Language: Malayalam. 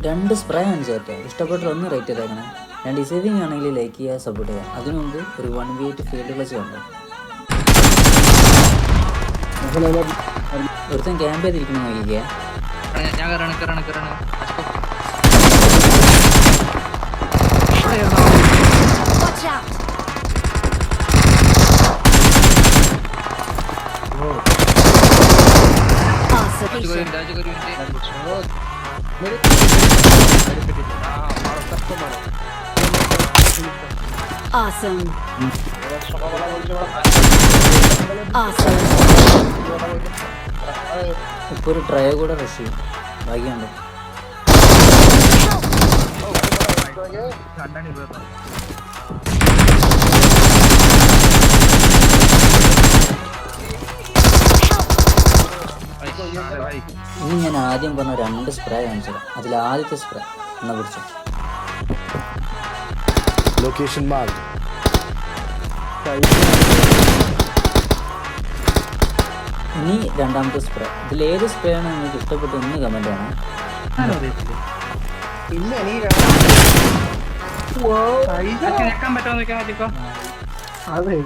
2 സ്പ്രേ കാണിച്ചു കേട്ടോ. ഇഷ്ടപ്പെട്ട ഒന്ന് റേറ്റ് ചെയ്തേക്കണം. ഞാൻ ഡിസൈവിങ് ആണെങ്കിൽ ലൈക്ക് ചെയ്യുക, സപ്പോർട്ട് ചെയ്യുക. അതിനു മുമ്പ് ഒരു 1v8 ഫീൽഡ് ക്ലച്ച് കണ്ടു. ഒരുത്തൻ ക്യാമ്പ് ചെയ്തിരിക്കണം നോക്കിക്കേ. Awesome. Awesome. ഇപ്പോൾ ഒരു ട്രയ കൂടെ റഷ് ചെയ്യും. ഭാഗ്യമുണ്ട്. ഇനി ഞാൻ ആദ്യം പറഞ്ഞ 2 സ്പ്രേ കാണിച്ചത്. അതിൽ ആദ്യത്തെ സ്പ്രേ എന്നാ പിടിച്ചു. Location mark. ഇനി രണ്ടാമത്തെ സ്പ്രേ. ഇതിലേത് സ്പ്രേ ആണ് നിങ്ങൾക്ക് ഇഷ്ടപ്പെട്ടു എന്ന് കമന്റ് ആണ്. അതെ